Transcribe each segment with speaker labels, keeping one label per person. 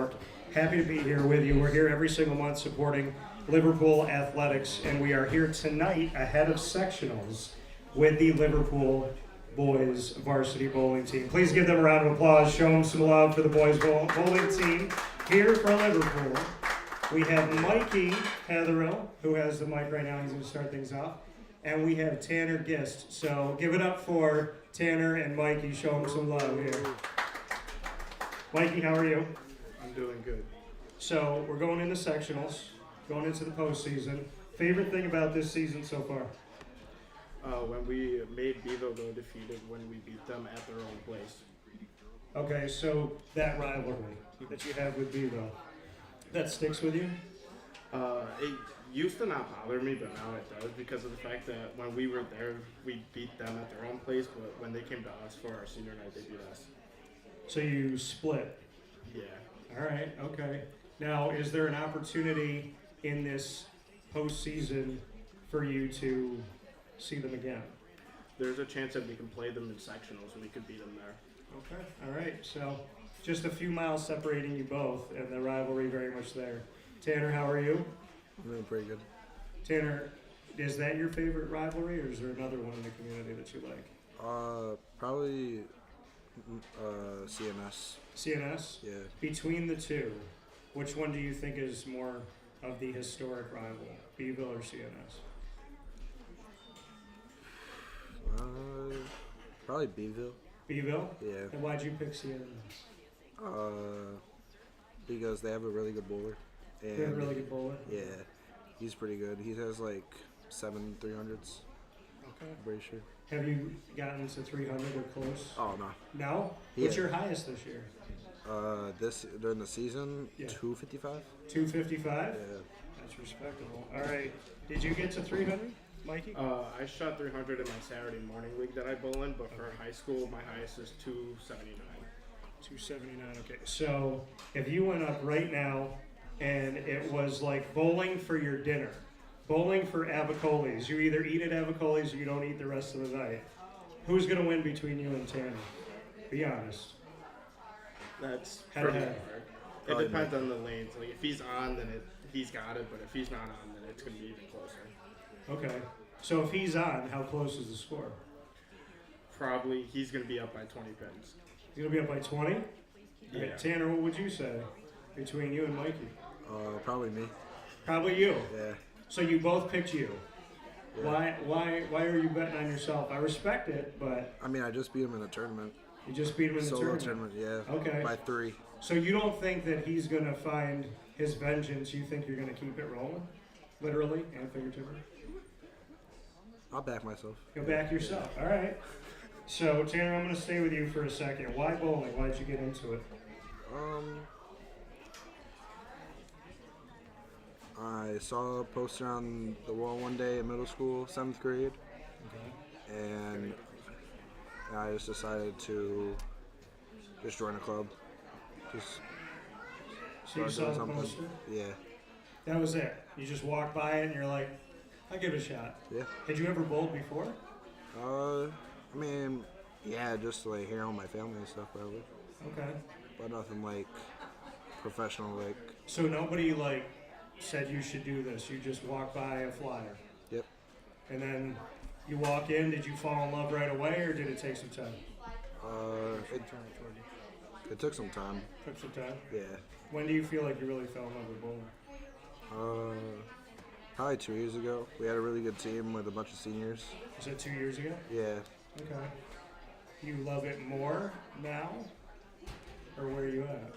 Speaker 1: York. Happy to be here with you. We're here every single month supporting Liverpool athletics, and we are here tonight ahead of sectionals with the Liverpool boys varsity bowling team. Please give them a round of applause. Show them some love for the boys bowling team here for Liverpool. We have Mykey Hatherill, who has the mic right now. He's going to start things off. And we have Tanner Gist. So give it up for Tanner and Mykey. Show them some love here. Mykey, how are you?
Speaker 2: I'm doing good.
Speaker 1: So we're going into sectionals, going into the postseason. Favorite thing about this season so far?
Speaker 2: When we made Bevo go undefeated when we beat them at their own place.
Speaker 1: Okay, so that rivalry that you have with Bevo, that sticks with you?
Speaker 2: It used to not bother me, but now it does because of the fact that when we were there, we beat them at their own place, but when they came to us for our senior night, they beat us.
Speaker 1: So you split.
Speaker 2: Yeah.
Speaker 1: All right, okay. Now, is there an opportunity in this postseason for you to see them again?
Speaker 2: There's a chance that we can play them in sectionals and we could beat them there.
Speaker 1: Okay, all right. So just a few miles separating you both, and the rivalry very much there. Tanner, how are you?
Speaker 3: I'm doing pretty good.
Speaker 1: Tanner, is that your favorite rivalry, or is there another one in the community that you like?
Speaker 3: Probably CNS.
Speaker 1: CNS?
Speaker 3: Yeah.
Speaker 1: Between the two, which one do you think is more of the historic rival, Beeville or CNS?
Speaker 3: Probably Beeville.
Speaker 1: Beeville?
Speaker 3: Yeah.
Speaker 1: And why'd you pick CNS?
Speaker 3: Because they have a really good bowler. And
Speaker 1: They have a really good bowler?
Speaker 3: Yeah, he's pretty good. He has like 7 300s.
Speaker 1: Okay.
Speaker 3: I'm pretty sure.
Speaker 1: Have you gotten to 300 or close?
Speaker 3: Oh no.
Speaker 1: No?
Speaker 3: Yeah.
Speaker 1: What's your highest this year?
Speaker 3: This during the season,
Speaker 1: Yeah.
Speaker 3: 255.
Speaker 1: 255?
Speaker 3: Yeah.
Speaker 1: That's respectable. All right. Did you get to 300, Mikey?
Speaker 2: I shot 300 in my Saturday morning league that I bowl in, but for high school, my highest is 279.
Speaker 1: 279. Okay. So if you went up right now and it was like bowling for your dinner, bowling for Avicolli's, you either eat at Avicolli's or you don't eat the rest of the night, who's going to win between you and Tanner? Be honest.
Speaker 2: That's
Speaker 1: Head
Speaker 2: pretty
Speaker 1: to head.
Speaker 2: hard. It
Speaker 3: Probably
Speaker 2: depends on the lanes. Like if he's on, then he's got it. But if he's not on, then it's gonna be even closer.
Speaker 1: Okay. So if he's on, how close is the score?
Speaker 2: Probably he's gonna be up by 20 pins.
Speaker 1: He's going to be up by 20? All
Speaker 2: Yeah.
Speaker 1: right, Tanner, what would you say between you and Mikey?
Speaker 3: Probably me.
Speaker 1: Probably you.
Speaker 3: Yeah.
Speaker 1: So you both picked you.
Speaker 3: Yeah.
Speaker 1: Why are you betting on yourself? I respect it, but
Speaker 3: I mean, I just beat him in a tournament.
Speaker 1: you just beat him in the
Speaker 3: Solo
Speaker 1: tournament.
Speaker 3: yeah.
Speaker 1: Okay.
Speaker 3: By 3.
Speaker 1: So you don't think that he's going to find his vengeance? You think you're going to keep it rolling? Literally and figuratively?
Speaker 3: I'll back myself.
Speaker 1: You'll back yourself. All right. So, Tanner, I'm going to stay with you for a second. Why bowling? Why did you get into it?
Speaker 3: I saw a poster on the wall one day in middle school, 7th grade, and I just decided to just join a club. Just
Speaker 1: So you
Speaker 3: start
Speaker 1: saw
Speaker 3: doing
Speaker 1: the
Speaker 3: something.
Speaker 1: poster?
Speaker 3: Yeah.
Speaker 1: That was it. You just walked by it and you're like, I'll give it a shot.
Speaker 3: Yeah.
Speaker 1: Had you ever bowled before?
Speaker 3: I mean, yeah, just like here on my family and stuff, probably.
Speaker 1: Okay.
Speaker 3: But nothing like professional, like.
Speaker 1: So nobody like said you should do this. You just walked by a flyer.
Speaker 3: Yep.
Speaker 1: And then you walk in. Did you fall in love right away, or did it take some time?
Speaker 3: It took some time.
Speaker 1: Took some time.
Speaker 3: Yeah.
Speaker 1: When do you feel like you really fell in love with bowling?
Speaker 3: Probably 2 years ago. We had a really good team with a bunch of seniors.
Speaker 1: Was that 2 years ago?
Speaker 3: Yeah.
Speaker 1: Okay. You love it more now, or where are you at?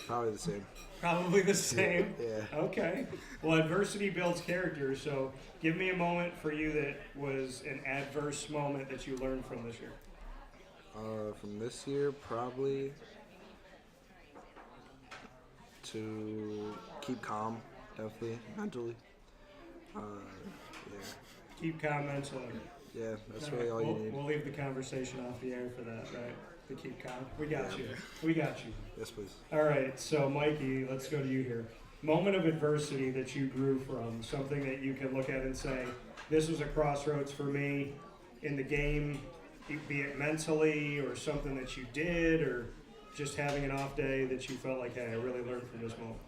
Speaker 3: Probably the same.
Speaker 1: Probably the same.
Speaker 3: Yeah.
Speaker 1: Okay. Well, adversity builds character. So, give me a moment for you that was an adverse moment that you learned from this year.
Speaker 3: From this year, probably to keep calm, definitely, mentally. Yeah.
Speaker 1: Keep calm mentally.
Speaker 3: Yeah, that's really all you need.
Speaker 1: We'll leave the conversation off the air for that, right? To keep calm. We got
Speaker 3: Yeah.
Speaker 1: you. We got you.
Speaker 3: Yes, please.
Speaker 1: All right. So, Mikey, let's go to you here. Moment of adversity that you grew from, something that you can look at and say, this was a crossroads for me in the game, be it mentally or something that you did or just having an off day that you felt like, hey, I really learned from this moment?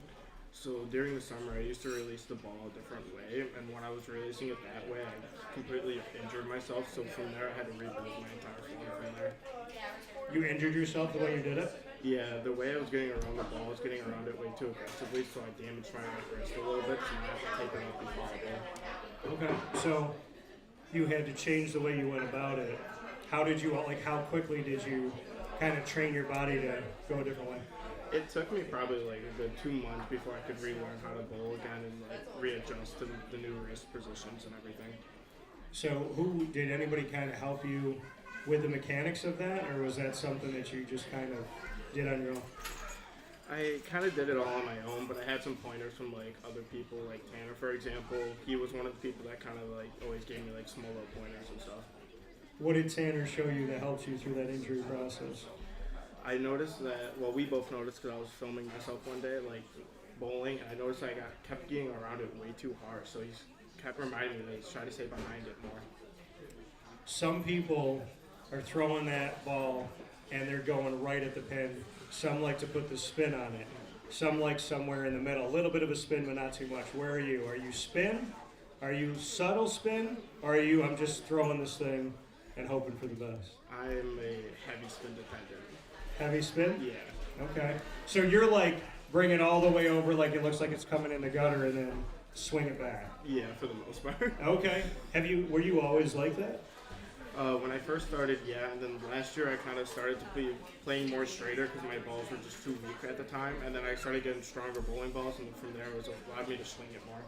Speaker 2: So during the summer, I used to release the ball a different way, and when I was releasing it that way, I completely injured myself. So from there, I had to rebuild my entire form from there.
Speaker 1: You injured yourself the way you did it?
Speaker 2: Yeah, the way I was getting around the ball, I was getting around it way too aggressively, so I damaged my right wrist a little bit, so I had to take it off before I did.
Speaker 1: Okay. So you had to change the way you went about it. How did you, like, how quickly did you kind of train your body to go a different way?
Speaker 2: It took me probably like a good 2 months before I could relearn how to bowl again and like readjust to the new wrist positions and everything.
Speaker 1: So did anybody kind of help you with the mechanics of that, or was that something that you just kind of did on your own?
Speaker 2: I kind of did it all on my own, but I had some pointers from like other people, like Tanner, for example. He was one of the people that kind of like always gave me like small little pointers and stuff.
Speaker 1: What did Tanner show you that helped you through that injury process?
Speaker 2: I noticed that, well, we both noticed because I was filming myself one day, like bowling, and I noticed I kept getting around it way too hard. So he kept reminding me to try to stay behind it more.
Speaker 1: Some people are throwing that ball and they're going right at the pin. Some like to put the spin on it. Some like somewhere in the middle. A little bit of a spin, but not too much. Where are you? Are you spin? Are you subtle spin? Or are you, I'm just throwing this thing and hoping for the best?
Speaker 2: I'm a heavy spin dependent.
Speaker 1: Heavy spin?
Speaker 2: Yeah.
Speaker 1: Okay. So you're like, bring it all the way over like it looks like it's coming in the gutter and then swing it back.
Speaker 2: Yeah, for the most part.
Speaker 1: Okay. Were you always like that?
Speaker 2: When I first started, yeah, and then last year I kind of started to be playing more straighter because my balls were just too weak at the time, and then I started getting stronger bowling balls, and from there it was allowed me to swing it more.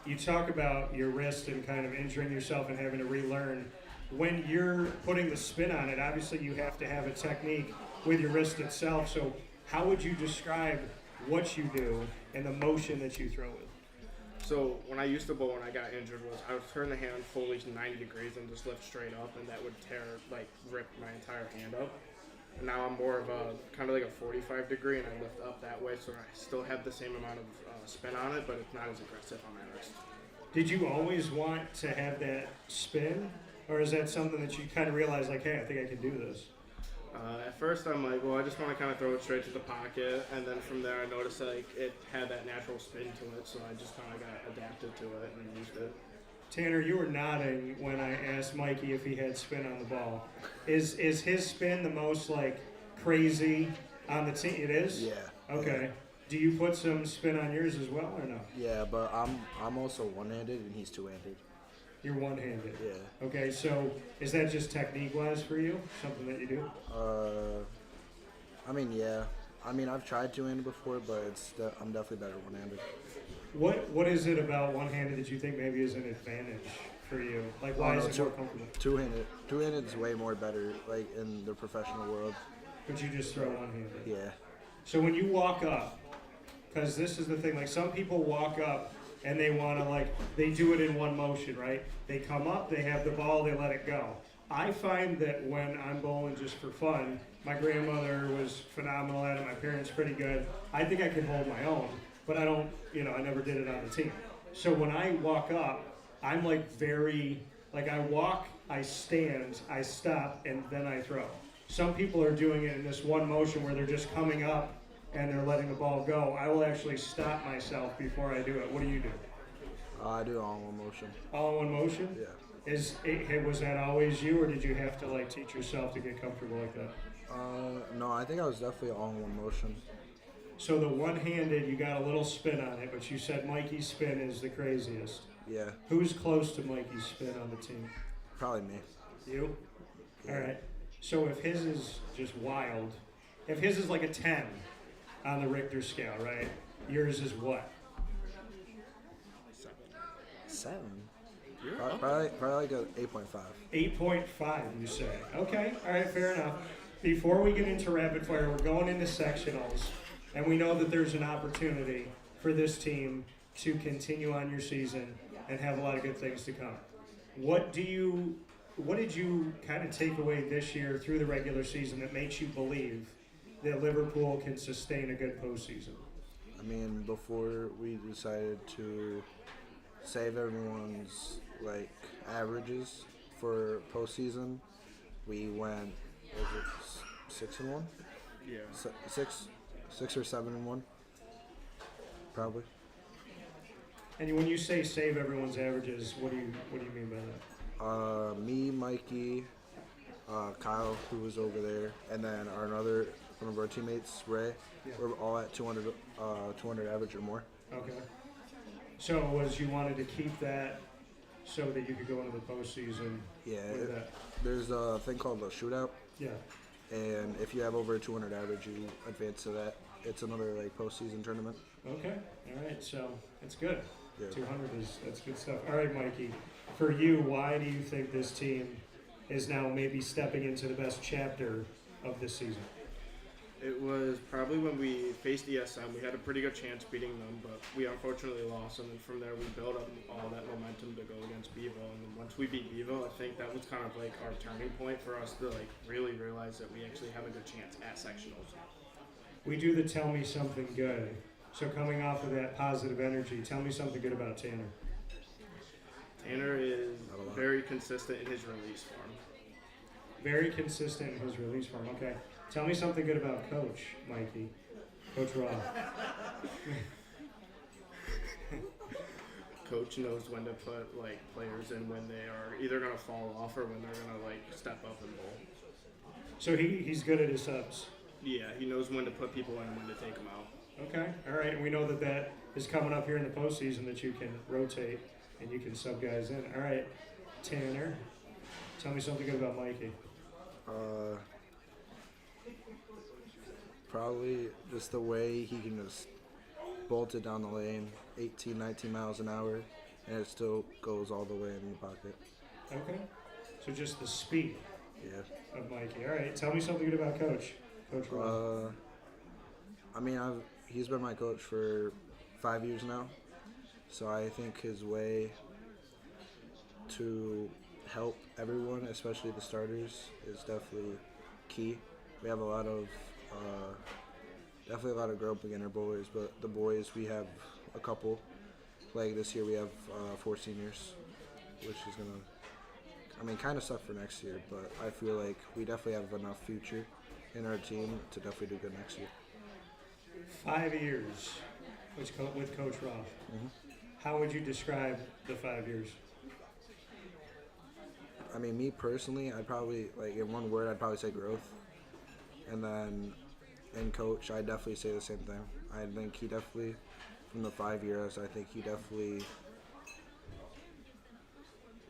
Speaker 1: You talk about your wrist and kind of injuring yourself and having to relearn. When you're putting the spin on it, obviously you have to have a technique with your wrist itself, so how would you describe what you do and the motion that you throw with?
Speaker 2: So when I used to bowl when I got injured was I would turn the hand fully 90 degrees and just lift straight up, and that would rip my entire hand up. And now I'm more of a kind of like a 45 degree, and I lift up that way, so I still have the same amount of spin on it, but it's not as aggressive on my wrist.
Speaker 1: Did you always want to have that spin, or is that something that you kind of realize like, hey, I think I can do this?
Speaker 2: At first I'm like, well, I just want to kind of throw it straight to the pocket, and then from there I noticed like it had that natural spin to it, so I just kind of got adapted to it and used it.
Speaker 1: Tanner, you were nodding when I asked Mykey if he had spin on the ball. Is his spin the most like crazy on the team? It is?
Speaker 3: Yeah.
Speaker 1: Okay. Do you put some spin on yours as well or no?
Speaker 3: Yeah, but I'm also one-handed and he's two-handed.
Speaker 1: You're one-handed.
Speaker 3: Yeah.
Speaker 1: Okay, so is that just technique-wise for you? Something that you do?
Speaker 3: Yeah. I've tried two-handed before, but I'm definitely better one-handed.
Speaker 1: What is it about one-handed that you think maybe is an advantage for you? Like, why is it more comfortable?
Speaker 3: Two-handed is way more better, like in the professional world.
Speaker 1: But you just throw one-handed.
Speaker 3: Yeah.
Speaker 1: So when you walk up, because this is the thing, like some people walk up and they want to they do it in one motion, right? They come up, they have the ball, they let it go. I find that when I'm bowling just for fun, my grandmother was phenomenal at it, my parents pretty good. I think I can hold my own, but I don't, I never did it on the team. So when I walk up, I'm I walk, I stand, I stop, and then I throw. Some people are doing it in this one motion where they're just coming up and they're letting the ball go. I will actually stop myself before I do it. What do you do?
Speaker 3: I do it all in one motion.
Speaker 1: All in one motion?
Speaker 3: Yeah.
Speaker 1: Was that always you, or did you have to teach yourself to get comfortable like that?
Speaker 3: No, I think I was definitely all in one motion.
Speaker 1: So the one-handed, you got a little spin on it, but you said Mykey's spin is the craziest.
Speaker 3: Yeah.
Speaker 1: Who's close to Mykey's spin on the team?
Speaker 3: Probably me.
Speaker 1: You?
Speaker 3: Yeah.
Speaker 1: All right. So if his is just wild, if his is like a 10 on the Richter scale, right? Yours is what?
Speaker 3: 7? Probably like a 8.5.
Speaker 1: 8.5, you say. Okay, all right, fair enough. Before we get into rapid fire, we're going into sectionals, and we know that there's an opportunity for this team to continue on your season and have a lot of good things to come. What did you kind of take away this year through the regular season that makes you believe that Liverpool can sustain a good postseason?
Speaker 3: Before we decided to save everyone's averages for postseason, we went 6-1,
Speaker 2: Yeah.
Speaker 3: 6 or 7-1, probably.
Speaker 1: And when you say save everyone's averages, what do you mean by that?
Speaker 3: Me, Mykey, Kyle, who was over there, and then one of our teammates, Ray.
Speaker 1: Yeah.
Speaker 3: We're all at 200 average or more.
Speaker 1: Okay. So was you wanted to keep that so that you could go into the postseason
Speaker 3: Yeah,
Speaker 1: with that?
Speaker 3: there's a thing called a shootout,
Speaker 1: Yeah.
Speaker 3: and if you have over 200 average, you advance to that. It's another like postseason tournament.
Speaker 1: Okay. All right. So it's good.
Speaker 3: Yeah.
Speaker 1: 200 that's good stuff. All right, Mykey. For you, why do you think this team is now maybe stepping into the best chapter of this season?
Speaker 2: It was probably when we faced ESM. We had a pretty good chance beating them, but we unfortunately lost. And then from there, we built up all that momentum to go against Bevo. And then once we beat Bevo, I think that was kind of like our turning point for us to like really realize that we actually have a good chance at sectionals.
Speaker 1: We do the tell me something good. So coming off of that positive energy, tell me something good about Tanner.
Speaker 2: Tanner is
Speaker 3: Not a lot.
Speaker 2: very consistent in his release form.
Speaker 1: Very consistent in his release form. Okay. Tell me something good about Coach Mykey. Coach Roth.
Speaker 2: Coach knows when to put like players in when they are either gonna fall off or when they're gonna like step up and bowl.
Speaker 1: So he's good at his subs.
Speaker 2: Yeah, he knows when to put people in and when to take them out.
Speaker 1: Okay. All right. And we know that is coming up here in the postseason that you can rotate and you can sub guys in. All right. Tanner, tell me something good about Mykey.
Speaker 3: Probably just the way he can just bolt it down the lane, 18, 19 miles an hour, and it still goes all the way in the pocket.
Speaker 1: Okay. So just the speed
Speaker 3: Yeah.
Speaker 1: of Mykey. All right. Tell me something good about Coach. Coach Roth.
Speaker 3: I mean, he's been my coach for 5 years now, so I think his way to help everyone, especially the starters, is definitely key. We have definitely a lot of girl beginner bowlers, but the boys, we have a couple. Like this year we have 4 seniors, which is gonna, kind of suck for next year, but I feel like we definitely have enough future in our team to definitely do good next year.
Speaker 1: 5 years with Coach Roth.
Speaker 3: Mhm.
Speaker 1: How would you describe the 5 years?
Speaker 3: I mean, me personally, I'd probably, like, in one word, I'd probably say growth. And then in coach, I'd definitely say the same thing. I think he definitely, from the 5 years, I think he definitely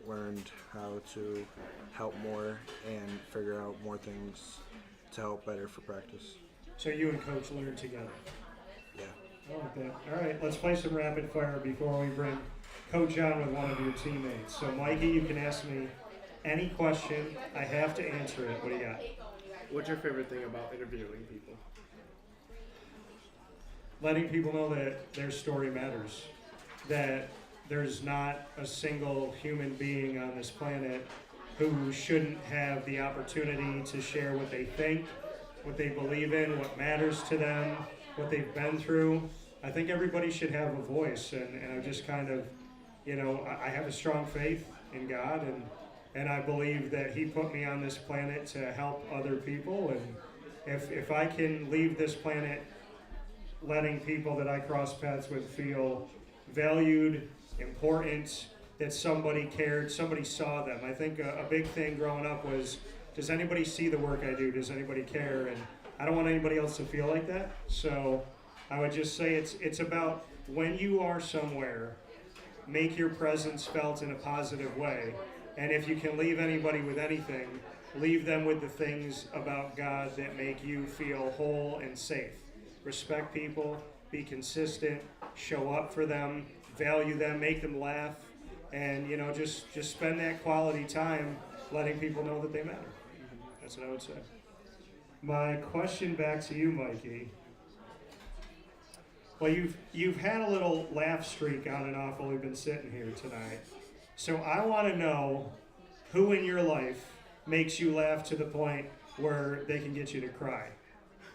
Speaker 3: learned how to help more and figure out more things to help better for practice.
Speaker 1: So you and Coach learned together.
Speaker 3: Yeah.
Speaker 1: I like that. All right, let's play some rapid fire before we bring Coach on with one of your teammates. So, Mykey, you can ask me any question. I have to answer it. What do you got?
Speaker 2: What's your favorite thing about interviewing people?
Speaker 1: Letting people know that their story matters. That there's not a single human being on this planet who shouldn't have the opportunity to share what they think, what they believe in, what matters to them, what they've been through. I think everybody should have a voice, and I just kind of, I have a strong faith in God, and I believe that He put me on this planet to help other people, and if I can leave this planet letting people that I cross paths with feel valued, important, that somebody cared, somebody saw them. I think a big thing growing up was, does anybody see the work I do? Does anybody care? And I don't want anybody else to feel like that. So I would just say it's about when you are somewhere, make your presence felt in a positive way. And if you can leave anybody with anything, leave them with the things about God that make you feel whole and safe. Respect people, be consistent, show up for them, value them, make them laugh, and just spend that quality time letting people know that they matter. That's what I would say. My question back to you, Mykey. Well, you've had a little laugh streak on and off while we've been sitting here tonight. So I want to know who in your life makes you laugh to the point where they can get you to cry.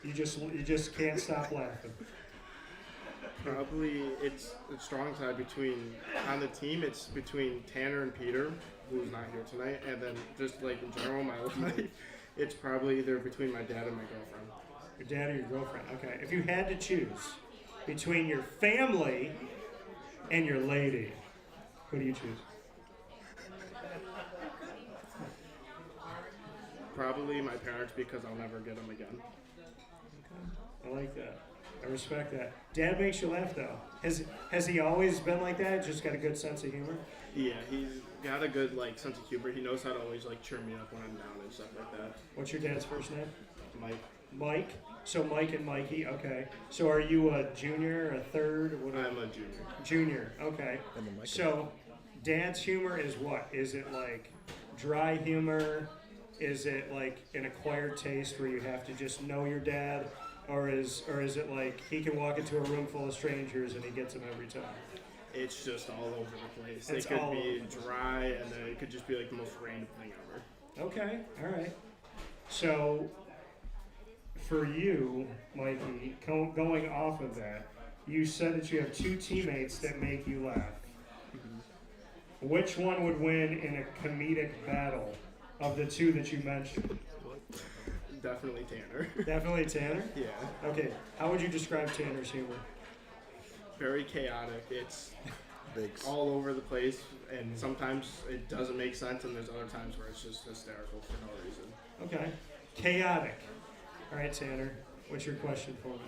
Speaker 1: You just can't stop laughing.
Speaker 2: Probably it's a strong tie between, on the team, it's between Tanner and Peter, who's not here tonight, and then just like in general, my life, It's probably either between my dad and my girlfriend.
Speaker 1: Your dad or your girlfriend? Okay. If you had to choose between your family and your lady, who do you choose?
Speaker 2: Probably my parents because I'll never get them again.
Speaker 1: I like that. I respect that. Dad makes you laugh though. Has he always been like that? Just got a good sense of humor?
Speaker 2: Yeah, he's got a good like sense of humor. He knows how to always like cheer me up when I'm down and stuff like that.
Speaker 1: What's your dad's first name?
Speaker 2: Mike,
Speaker 1: Mike. So Mike and Mykey. Okay. So are you a junior, a third? What
Speaker 2: I'm a junior.
Speaker 1: Junior. Okay.
Speaker 3: And then Mykey.
Speaker 1: So dad's humor is what? Is it like dry humor? Is it like an acquired taste where you have to just know your dad? Or is it like he can walk into a room full of strangers and he gets them every time?
Speaker 2: It's just all over the place.
Speaker 1: It's
Speaker 2: It could
Speaker 1: all
Speaker 2: be
Speaker 1: over the place.
Speaker 2: dry, and then it could just be like the most random thing ever.
Speaker 1: Okay, all right. So for you, Mikey, going off of that, you said that you have two teammates that make you laugh. Which one would win in a comedic battle of the two that you mentioned?
Speaker 2: Definitely Tanner.
Speaker 1: Definitely Tanner?
Speaker 2: Yeah.
Speaker 1: Okay, how would you describe Tanner's humor?
Speaker 2: Very chaotic. It's
Speaker 3: Bigs.
Speaker 2: all over the place, and sometimes it doesn't make sense, and there's other times where it's just hysterical for no reason.
Speaker 1: Okay, chaotic. All right, Tanner, what's your question for me?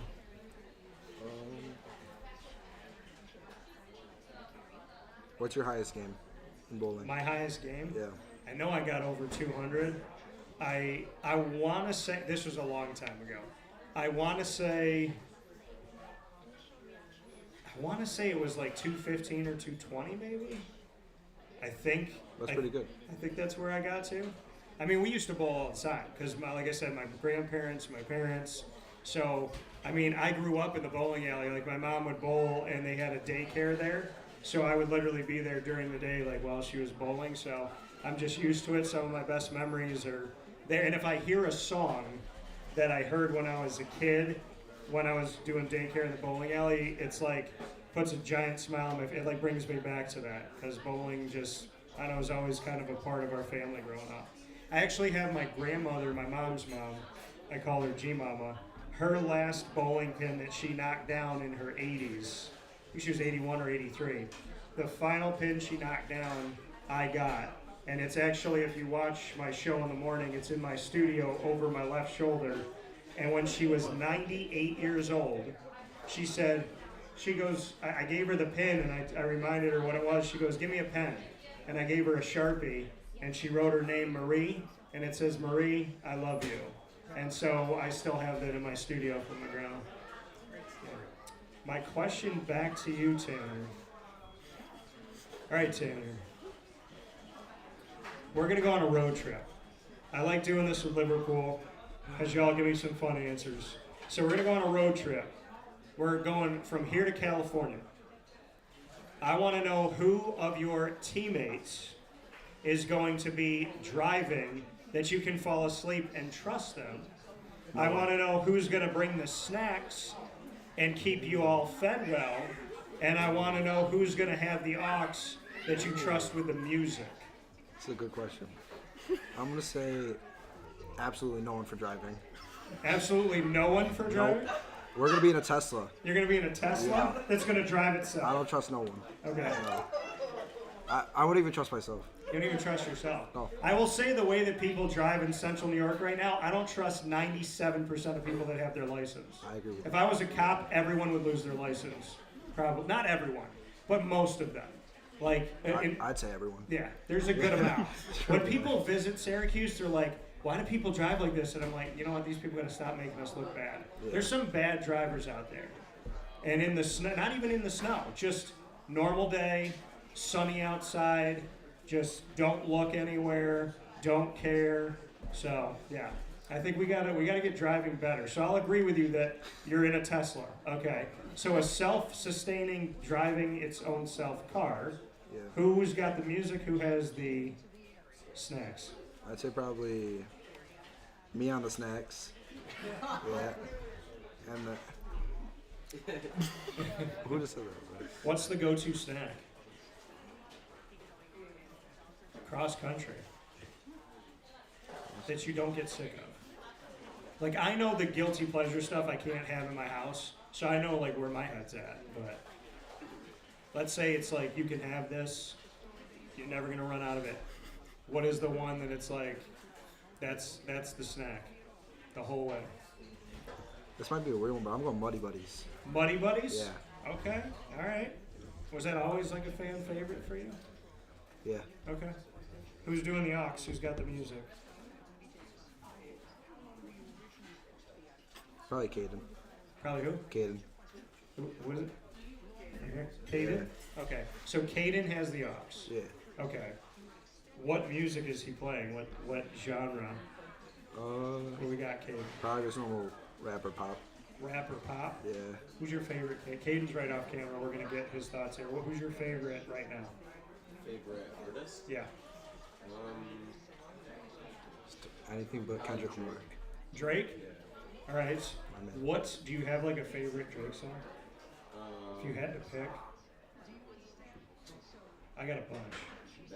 Speaker 3: What's your highest game in bowling?
Speaker 1: My highest game?
Speaker 3: Yeah.
Speaker 1: I know I got over 200. I want to say, this was a long time ago. I want to say it was like 215 or 220 maybe. I think.
Speaker 3: That's pretty good.
Speaker 1: I think that's where I got to. I mean, we used to bowl all the time because, like I said, my grandparents, my parents. So, I mean, I grew up in the bowling alley. Like, my mom would bowl, and they had a daycare there. So I would literally be there during the day, like, while she was bowling. So I'm just used to it. Some of my best memories are there. And if I hear a song that I heard when I was a kid, when I was doing daycare in the bowling alley, it's like puts a giant smile on my face. It like brings me back to that because bowling just, I know, was always kind of a part of our family growing up. I actually have my grandmother, my mom's mom, I call her G-Mama, her last bowling pin that she knocked down in her 80s, I think she was 81 or 83, the final pin she knocked down, I got. And it's actually, if you watch my show in the morning, it's in my studio over my left shoulder. And when she was 98 years old, she said, she goes, I gave her the pin and I reminded her what it was. She goes, give me a pen. And I gave her a Sharpie and she wrote her name Marie. And it says, Marie, I love you. And so I still have that in my studio from the ground. My question back to you, Tanner. All right, Tanner. We're going to go on a road trip. I like doing this with Liverpool because y'all give me some fun answers. So we're going to go on a road trip. We're going from here to California. I want to know who of your teammates is going to be driving that you can fall asleep and trust them. I want to know who's going to bring the snacks and keep you all fed well. And I want to know who's going to have the aux that you trust with the music.
Speaker 3: That's a good question. I'm going to say absolutely no one for driving.
Speaker 1: Absolutely no one for driving?
Speaker 3: Nope. We're going to be in a Tesla.
Speaker 1: You're going to be in a Tesla that's going to drive
Speaker 3: I
Speaker 1: itself?
Speaker 3: don't trust no one.
Speaker 1: Okay.
Speaker 3: I wouldn't even trust myself.
Speaker 1: You don't even trust yourself?
Speaker 3: No.
Speaker 1: I will say the way that people drive in central New York right now, I don't trust 97% of people that have their license.
Speaker 3: I agree with
Speaker 1: If I was a cop, everyone would lose their license. Probably. Not everyone, but most of them. Like,
Speaker 3: I'd say everyone.
Speaker 1: yeah, there's a good amount. When people visit Syracuse, they're like, why do people drive like this? And I'm like, you know what, these people gotta stop making us look bad.
Speaker 3: Yeah.
Speaker 1: There's some bad drivers out there. And in the snow, not even in the snow, just normal day, sunny outside, just don't look anywhere, don't care. So yeah, I think we gotta get driving better. So I'll agree with you that you're in a Tesla. Okay. So a self-sustaining, driving its own self car.
Speaker 3: Yeah.
Speaker 1: Who's got the music? Who has the snacks?
Speaker 3: I'd say probably me on the snacks. Yeah. And who just said that?
Speaker 1: What's the go-to snack? Cross country. that you don't get sick of? Like, I know the guilty pleasure stuff I can't have in my house, so I know like where my head's at. But let's say it's like you can have this, you're never gonna run out of it. What is the one that it's like, that's the snack, the whole way?
Speaker 3: This might be a weird one, but I'm going Muddy Buddies.
Speaker 1: Muddy Buddies?
Speaker 3: Yeah.
Speaker 1: Okay, all right. Was that always like a fan favorite for you?
Speaker 3: Yeah.
Speaker 1: Okay. Who's doing the aux? Who's got the music?
Speaker 3: Probably Caden.
Speaker 1: Probably who?
Speaker 3: Caden.
Speaker 1: Who is it? Right here? Caden? Okay. So Caden has the aux.
Speaker 3: Yeah.
Speaker 1: Okay. What music is he playing? What genre? What we got, Caden?
Speaker 3: Probably just normal rapper pop.
Speaker 1: Rap or pop?
Speaker 3: Yeah.
Speaker 1: Who's your favorite? Caden's right off camera. We're gonna get his thoughts here. Who's your favorite right now?
Speaker 4: Favorite artist?
Speaker 1: Yeah.
Speaker 3: Anything but Kendrick Lamar.
Speaker 1: Drake? All right.
Speaker 3: My man.
Speaker 1: What do you have like a favorite Drake song? If you had to pick, I got a bunch.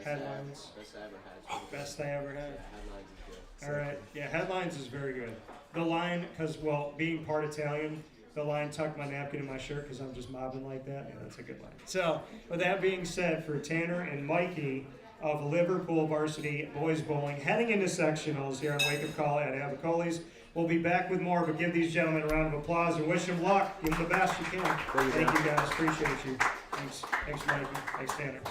Speaker 1: Headlines.
Speaker 4: Best I ever had.
Speaker 1: Best I ever had.
Speaker 4: Headlines is good.
Speaker 1: All right. Yeah, Headlines is very good. The line, because, well, being part Italian, the line, tuck my napkin in my shirt because I'm just mobbing like that. Yeah, that's a good line. So, with that being said, for Tanner and Mykey of Liverpool Varsity Boys Bowling, heading into sectionals here on Wake Up Call at Avicolli's, we'll be back with more, but give these gentlemen a round of applause and wish them luck. Give them the best you can. Thank you, guys. Appreciate you. Thanks, Mykey. Thanks, Tanner.